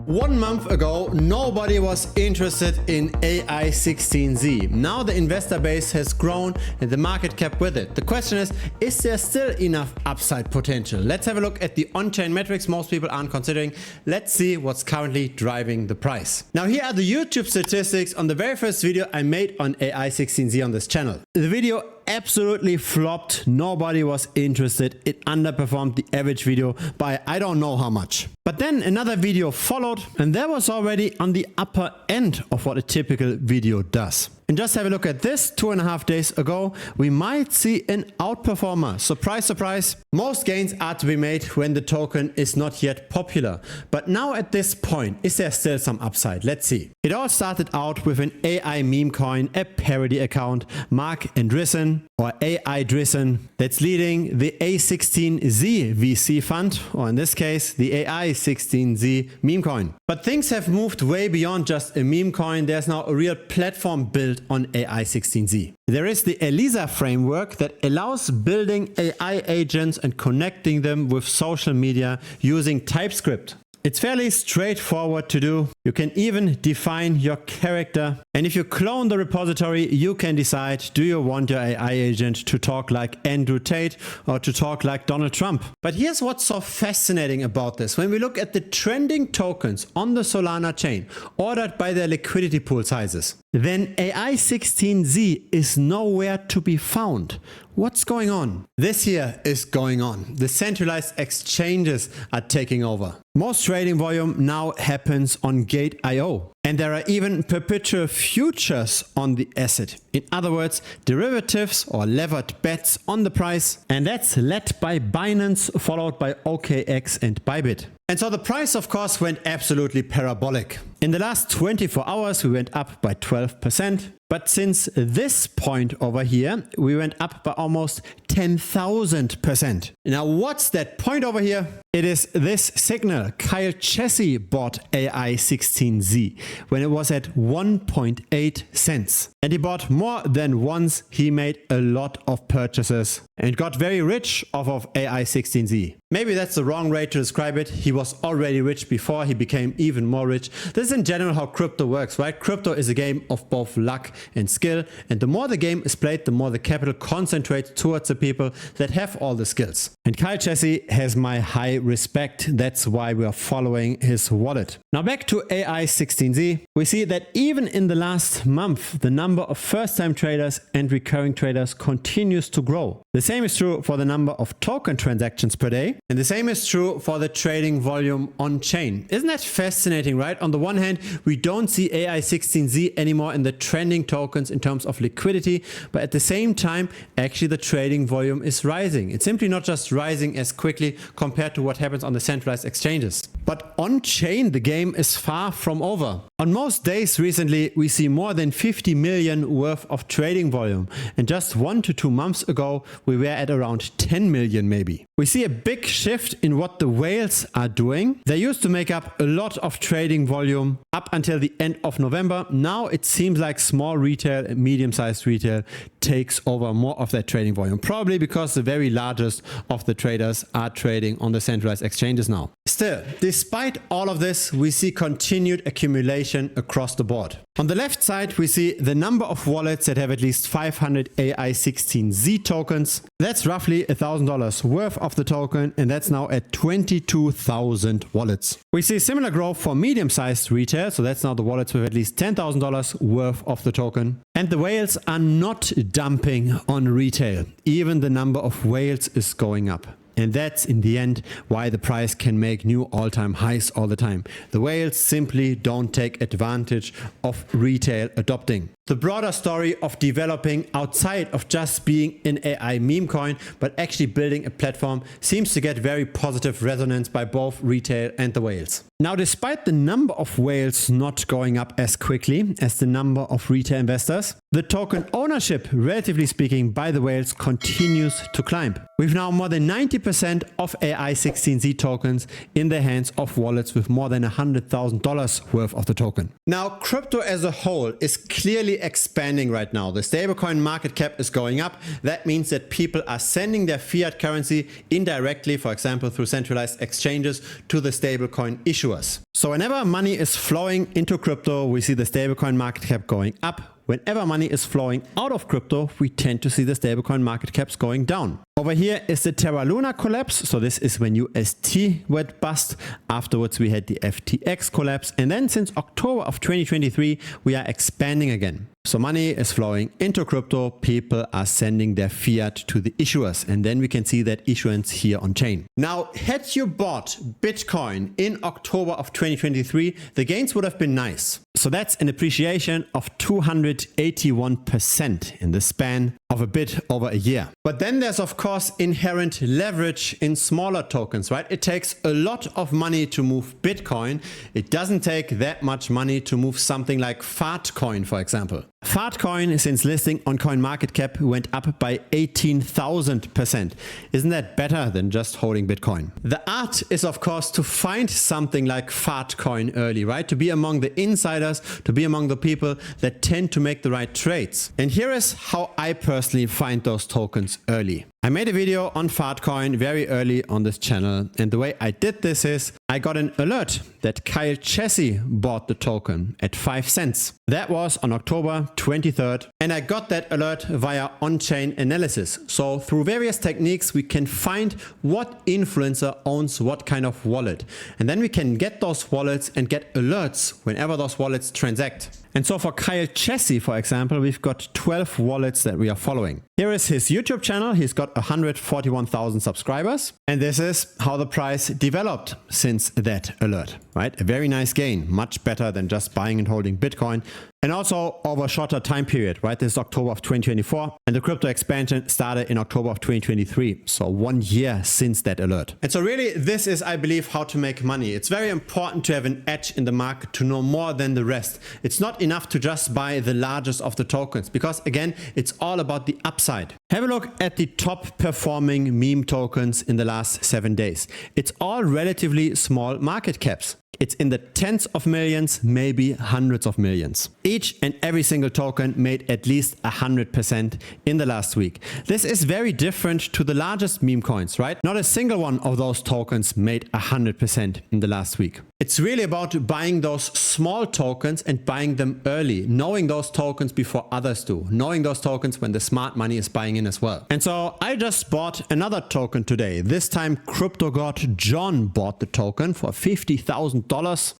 1 month ago, nobody was interested in AI16Z. Now the investor base has grown and the market cap with it. The question is there still enough upside potential? Let's have a look at the on-chain metrics most people aren't considering. Let's see what's currently driving the price. Now here are the YouTube statistics on the very first video I made on AI16Z on this channel. The video absolutely flopped. Nobody was interested. It underperformed the average video by I don't know how much. But then another video followed and that was already on the upper end of what a typical video does. And just have a look at this 2.5 days ago, we might see an outperformer. Surprise, surprise. Most gains are to be made when the token is not yet popular. But now at this point, is there still some upside? Let's see. It all started out with an AI meme coin, a parody account, Mark Andreessen or AI Drissen, that's leading the A16Z VC fund, or in this case, the AI16Z meme coin. But things have moved way beyond just a meme coin. There's now a real platform built on AI16Z. There is the ELISA framework that allows building AI agents and connecting them with social media using TypeScript. It's fairly straightforward to do. You can even define your character. And if you clone the repository, you can decide, do you want your AI agent to talk like Andrew Tate or to talk like Donald Trump? But here's what's so fascinating about this. When we look at the trending tokens on the Solana chain, ordered by their liquidity pool sizes, then AI16Z is nowhere to be found. What's going on? This here is going on. The centralized exchanges are taking over. Most trading volume now happens on Gate.io. And there are even perpetual futures on the asset. In other words, derivatives or levered bets on the price. And that's led by Binance, followed by OKX and Bybit. And so the price, of course, went absolutely parabolic. In the last 24 hours, we went up by 12%. But since this point over here, we went up by almost 10,000%. Now, what's that point over here? It is this signal. Kyle Chessy bought AI16Z when it was at 1.8 cents. And he bought more than once. He made a lot of purchases and got very rich off of AI16Z. Maybe that's the wrong way to describe it. He was already rich before he became even more rich. This is in general how crypto works, right? Crypto is a game of both luck and skill. And the more the game is played, the more the capital concentrates towards the people that have all the skills. And Kyle Chessy has my high respect. That's why we are following his wallet. Now back to AI16Z. We see that even in the last month, the number of first-time traders and recurring traders continues to grow. The same is true for the number of token transactions per day. And the same is true for the trading volume on chain. Isn't that fascinating, right? On the one hand, we don't see AI16Z anymore in the trending tokens in terms of liquidity, but at the same time, actually the trading volume is rising. It's simply not just rising as quickly compared to what happens on the centralized exchanges. But on chain, the game is far from over. On most days recently, we see more than 50 million worth of trading volume. And just 1 to 2 months ago, we were at around 10 million maybe. We see a big shift in what the whales are doing. They used to make up a lot of trading volume up until the end of November. Now it seems like small retail and medium-sized retail takes over more of that trading volume, probably because the very largest of the traders are trading on the centralized exchanges now. Still, despite all of this, we see continued accumulation across the board. On the left side, we see the number of wallets that have at least 500 AI16Z tokens. That's roughly $1,000 worth of the token, and that's now at 22,000 wallets. We see similar growth for medium-sized retail, so that's now the wallets with at least $10,000 worth of the token. And the whales are not dumping on retail. Even the number of whales is going up. And that's in the end why the price can make new all-time highs all the time. The whales simply don't take advantage of retail adopting. The broader story of developing outside of just being an AI meme coin, but actually building a platform seems to get very positive resonance by both retail and the whales. Now, despite the number of whales not going up as quickly as the number of retail investors, the token ownership, relatively speaking, by the whales continues to climb. We've now more than 90% of AI16Z tokens in the hands of wallets with more than $100,000 worth of the token. Now, crypto as a whole is clearly really expanding right now. The stablecoin market cap is going up. That means that people are sending their fiat currency indirectly, for example, through centralized exchanges to the stablecoin issuers. So whenever money is flowing into crypto, we see the stablecoin market cap going up. Whenever money is flowing out of crypto, we tend to see the stablecoin market caps going down. Over here is the Terra Luna collapse. So this is when UST went bust. Afterwards, we had the FTX collapse. And then since October of 2023, we are expanding again. So money is flowing into crypto. People are sending their fiat to the issuers. And then we can see that issuance here on chain. Now, had you bought Bitcoin in October of 2023, the gains would have been nice. So that's an appreciation of 281% in the span of a bit over a year. But then there's of course inherent leverage in smaller tokens, right? It takes a lot of money to move Bitcoin. It doesn't take that much money to move something like Fartcoin, for example. Fartcoin, since listing on CoinMarketCap, went up by 18,000%. Isn't that better than just holding Bitcoin? The art is of course to find something like Fartcoin early, right? To be among the insiders, to be among the people that tend to make the right trades. And here is how I personally find those tokens early. I made a video on Fartcoin very early on this channel, and the way I did this is I got an alert that Kyle Chessy bought the token at 5 cents. That was on October 23rd, and I got that alert via on-chain analysis. So through various techniques, we can find what influencer owns what kind of wallet, and then we can get those wallets and get alerts whenever those wallets transact. And so for Kyle Chessy, for example, we've got 12 wallets that we are following. Here is his YouTube channel. He's got 141,000 subscribers. And this is how the price developed since that alert, right? A very nice gain, much better than just buying and holding Bitcoin. And also over a shorter time period, right? This is October of 2024, and the crypto expansion started in October of 2023. So 1 year since that alert. And so really, this is, I believe, how to make money. It's very important to have an edge in the market, to know more than the rest. It's not enough to just buy the largest of the tokens, because again, it's all about the upside. Have a look at the top performing meme tokens in the last 7 days. It's all relatively small market caps. It's in the tens of millions, maybe hundreds of millions. Each and every single token made at least 100% in the last week. This is very different to the largest meme coins, right? Not a single one of those tokens made 100% in the last week. It's really about buying those small tokens and buying them early, knowing those tokens before others do, knowing those tokens when the smart money is buying in as well. And so I just bought another token today. This time Crypto God John bought the token for $50,000.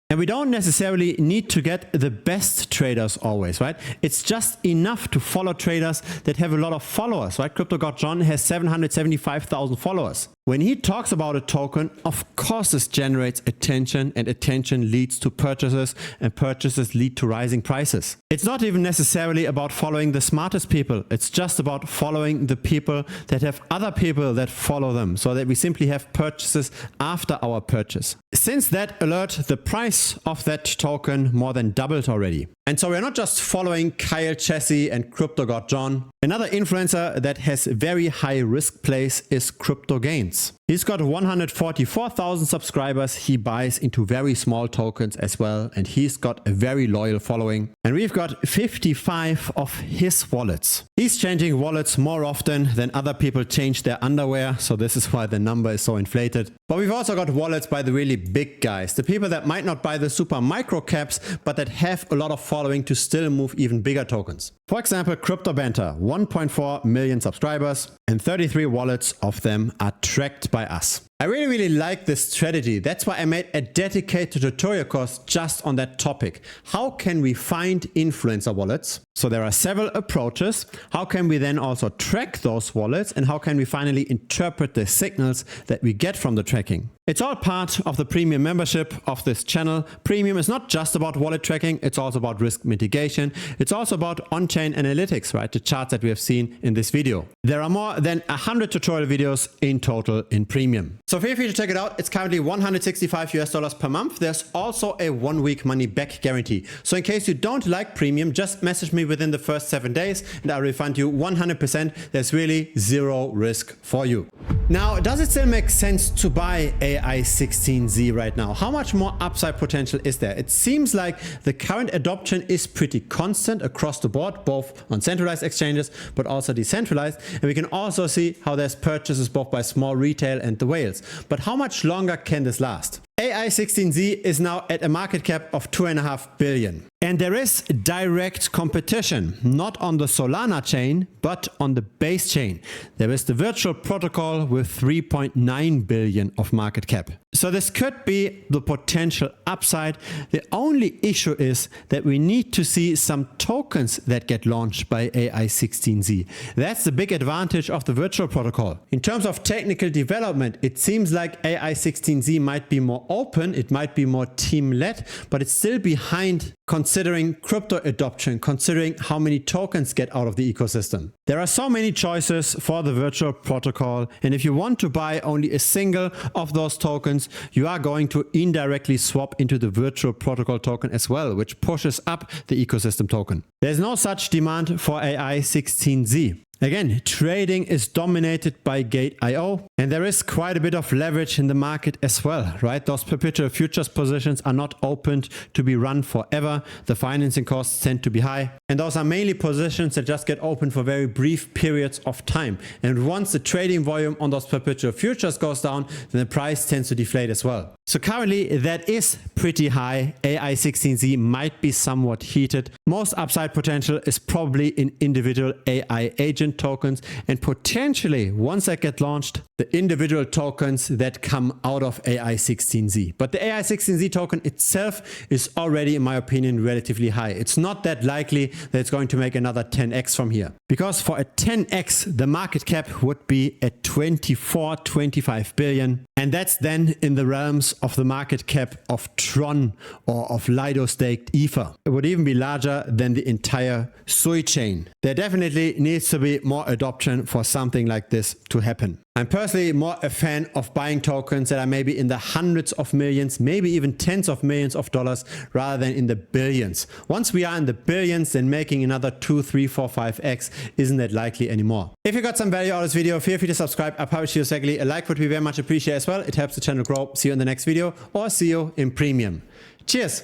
And we don't necessarily need to get the best traders always, right? It's just enough to follow traders that have a lot of followers, right? Crypto God John has 775,000 followers. When he talks about a token, of course this generates attention, and attention leads to purchases, and purchases lead to rising prices. It's not even necessarily about following the smartest people. It's just about following the people that have other people that follow them, so that we simply have purchases after our purchase. Since that alert, the price of that token more than doubled already. And so we're not just following Kyle Chessy and Crypto God John. Another influencer that has very high risk plays is Crypto Gains. He's got 144,000 subscribers. He buys into very small tokens as well, and he's got a very loyal following. And we've got 55 of his wallets. He's changing wallets more often than other people change their underwear, so this is why the number is so inflated. But we've also got wallets by the really big guys, the people that might not buy the super micro caps, but that have a lot of following to still move even bigger tokens. For example, Crypto Banter, 1.4 million subscribers, and 33 wallets of them are tracked by us. I really like this strategy. That's why I made a dedicated tutorial course just on that topic. How can we find influencer wallets? So there are several approaches. How can we then also track those wallets, and how can we finally interpret the signals that we get from the tracking? It's all part of the premium membership of this channel. Premium is not just about wallet tracking, it's also about risk mitigation. It's also about on-chain analytics, right? The charts that we have seen in this video. There are more than 100 tutorial videos in total in premium. So feel free to check it out. It's currently $165 per month. There's also a 1-week money back guarantee. So in case you don't like premium, just message me within the first 7 days and I'll refund you 100%. There's really zero risk for you. Now, does it still make sense to buy AI16Z right now? How much more upside potential is there? It seems like the current adoption is pretty constant across the board, both on centralized exchanges, but also decentralized. And we can also see how there's purchases both by small retail and the whales. But how much longer can this last? AI16Z is now at a market cap of 2.5 billion. And there is direct competition, not on the Solana chain, but on the base chain. There is the virtual protocol with 3.9 billion of market cap. So this could be the potential upside. The only issue is that we need to see some tokens that get launched by AI16Z. That's the big advantage of the virtual protocol. In terms of technical development, it seems like AI16Z might be more open, it might be more team-led, but it's still behind considering crypto adoption, considering how many tokens get out of the ecosystem. There are so many choices for the virtual protocol, and if you want to buy only a single of those tokens, you are going to indirectly swap into the virtual protocol token as well, which pushes up the ecosystem token. There's no such demand for AI16Z. Again, trading is dominated by Gate.io, and there is quite a bit of leverage in the market as well, right? Those perpetual futures positions are not opened to be run forever. The financing costs tend to be high, and those are mainly positions that just get opened for very brief periods of time. And once the trading volume on those perpetual futures goes down, then the price tends to deflate as well. So currently that is pretty high. AI16Z might be somewhat heated. Most upside potential is probably in individual AI agent tokens, and potentially once that get launched, the individual tokens that come out of AI16Z. But the AI16Z token itself is already, in my opinion, relatively high. It's not that likely that it's going to make another 10x from here, because for a 10x the market cap would be at 25 billion, and that's then in the realms of the market cap of Tron or of Lido staked Ether. It would even be larger than the entire Sui chain. There definitely needs to be more adoption for something like this to happen. I'm personally more a fan of buying tokens that are maybe in the hundreds of millions, maybe even tens of millions of dollars, rather than in the billions. Once we are in the billions, then making another 2, 3, 4, 5x isn't that likely anymore. If you got some value out of this video, feel free to subscribe. I publish videos regularly. A like would be very much appreciated as well. It helps the channel grow. See you in the next video, or see you in premium. Cheers!